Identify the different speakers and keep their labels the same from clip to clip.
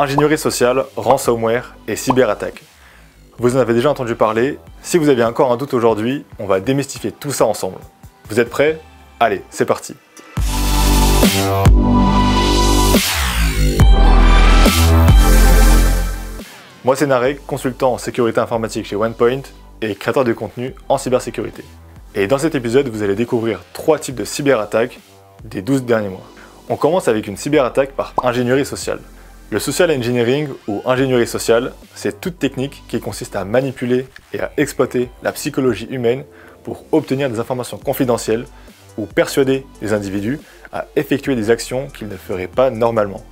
Speaker 1: Ingénierie sociale, ransomware et cyberattaque. Vous en avez déjà entendu parler. Si vous avez encore un doute aujourd'hui, on va démystifier tout ça ensemble. Vous êtes prêts? Allez, c'est parti. Moi c'est Narek, consultant en sécurité informatique chez OnePoint et créateur de contenu en cybersécurité. Et dans cet épisode, vous allez découvrir 3 types de cyberattaques des 12 derniers mois. On commence avec une cyberattaque par ingénierie sociale. Le social engineering ou ingénierie sociale, c'est toute technique qui consiste à manipuler et à exploiter la psychologie humaine pour obtenir des informations confidentielles ou persuader les individus à effectuer des actions qu'ils ne feraient pas normalement,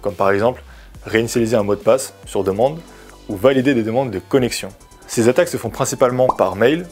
Speaker 1: comme par exemple réinitialiser un mot de passe sur demande ou valider des demandes de connexion. Ces attaques se font principalement par mail.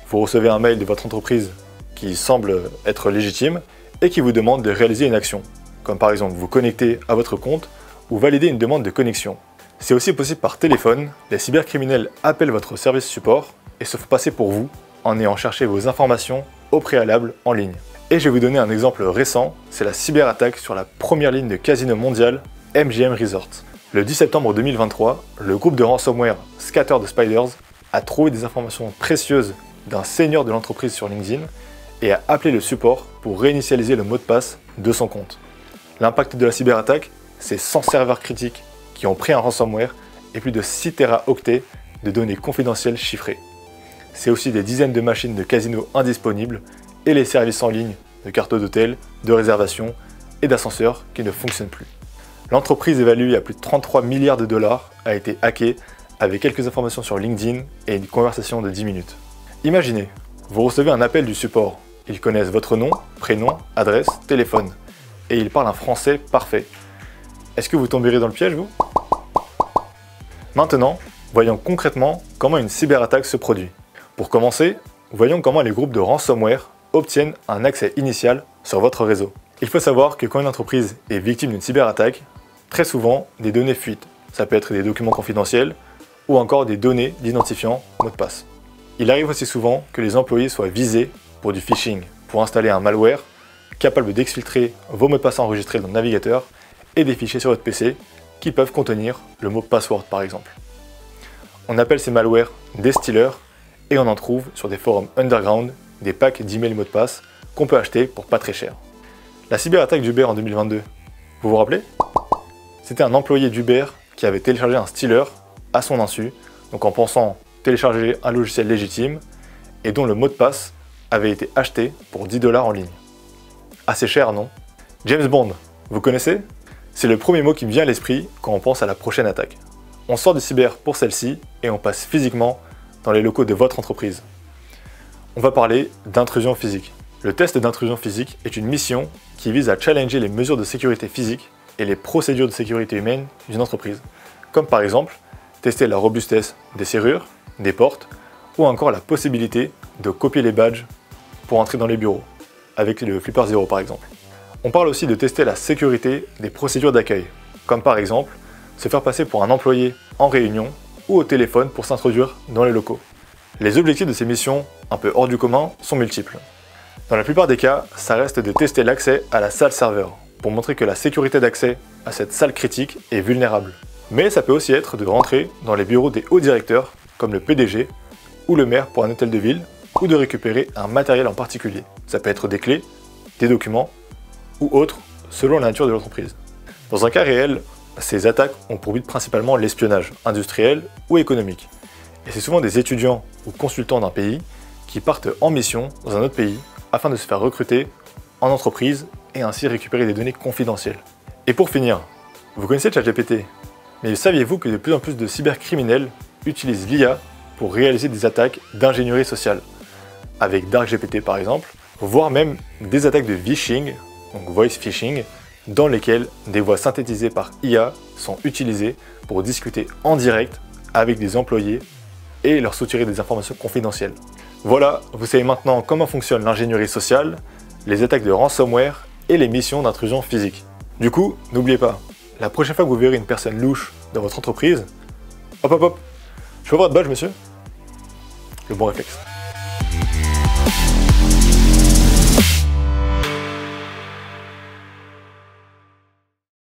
Speaker 1: Vous recevez un mail de votre entreprise qui semble être légitime et qui vous demande de réaliser une action, comme par exemple vous connecter à votre compte ou valider une demande de connexion. C'est aussi possible par téléphone. Les cybercriminels appellent votre service support et se font passer pour vous en ayant cherché vos informations au préalable en ligne. Et je vais vous donner un exemple récent, c'est la cyberattaque sur la première ligne de casino mondial MGM Resorts. Le 10 septembre 2023, le groupe de ransomware Scatter the Spiders a trouvé des informations précieuses d'un senior de l'entreprise sur LinkedIn et a appelé le support pour réinitialiser le mot de passe de son compte. L'impact de la cyberattaque, c'est 100 serveurs critiques qui ont pris un ransomware et plus de 6 téraoctets de données confidentielles chiffrées. C'est aussi des dizaines de machines de casino indisponibles et les services en ligne de cartes d'hôtel, de réservation et d'ascenseurs qui ne fonctionnent plus. L'entreprise évaluée à plus de 33 milliards de dollars a été hackée avec quelques informations sur LinkedIn et une conversation de 10 minutes. Imaginez, vous recevez un appel du support. Ils connaissent votre nom, prénom, adresse, téléphone et ils parlent un français parfait. Est-ce que vous tomberez dans le piège, vous? Maintenant, voyons concrètement comment une cyberattaque se produit. Pour commencer, voyons comment les groupes de ransomware obtiennent un accès initial sur votre réseau. Il faut savoir que quand une entreprise est victime d'une cyberattaque, très souvent, des données fuitent. Ça peut être des documents confidentiels ou encore des données d'identifiant mot de passe. Il arrive aussi souvent que les employés soient visés pour du phishing, pour installer un malware capable d'exfiltrer vos mots de passe enregistrés dans le navigateur et des fichiers sur votre PC qui peuvent contenir le mot password par exemple. On appelle ces malwares des stealers et on en trouve sur des forums underground, des packs d'emails mots de passe qu'on peut acheter pour pas très cher. La cyberattaque d'Uber en 2022, vous vous rappelez? C'était un employé d'Uber qui avait téléchargé un stealer à son insu, donc en pensant télécharger un logiciel légitime et dont le mot de passe avait été acheté pour 10 $ en ligne. Assez cher, non? James Bond, vous connaissez? C'est le premier mot qui me vient à l'esprit quand on pense à la prochaine attaque. On sort du cyber pour celle-ci et on passe physiquement dans les locaux de votre entreprise. On va parler d'intrusion physique. Le test d'intrusion physique est une mission qui vise à challenger les mesures de sécurité physique et les procédures de sécurité humaine d'une entreprise, comme par exemple tester la robustesse des serrures, des portes, ou encore la possibilité de copier les badges pour entrer dans les bureaux, avec le Flipper Zero par exemple. On parle aussi de tester la sécurité des procédures d'accueil, comme par exemple se faire passer pour un employé en réunion ou au téléphone pour s'introduire dans les locaux. Les objectifs de ces missions, un peu hors du commun, sont multiples. Dans la plupart des cas, ça reste de tester l'accès à la salle serveur, pour montrer que la sécurité d'accès à cette salle critique est vulnérable. Mais ça peut aussi être de rentrer dans les bureaux des hauts directeurs, comme le PDG ou le maire pour un hôtel de ville, ou de récupérer un matériel en particulier. Ça peut être des clés, des documents, ou autres, selon la nature de l'entreprise. Dans un cas réel, ces attaques ont pour but principalement l'espionnage, industriel ou économique. Et c'est souvent des étudiants ou consultants d'un pays qui partent en mission dans un autre pays afin de se faire recruter en entreprise et ainsi récupérer des données confidentielles. Et pour finir, vous connaissez ChatGPT, mais saviez-vous que de plus en plus de cybercriminels utilisent l'IA pour réaliser des attaques d'ingénierie sociale, avec DarkGPT par exemple, voire même des attaques de phishing, donc voice phishing, dans lesquelles des voix synthétisées par IA sont utilisées pour discuter en direct avec des employés et leur soutirer des informations confidentielles. Voilà, vous savez maintenant comment fonctionne l'ingénierie sociale, les attaques de ransomware et les missions d'intrusion physique. Du coup, n'oubliez pas, la prochaine fois que vous verrez une personne louche dans votre entreprise, hop hop hop, je peux voir votre badge monsieur? Le bon réflexe.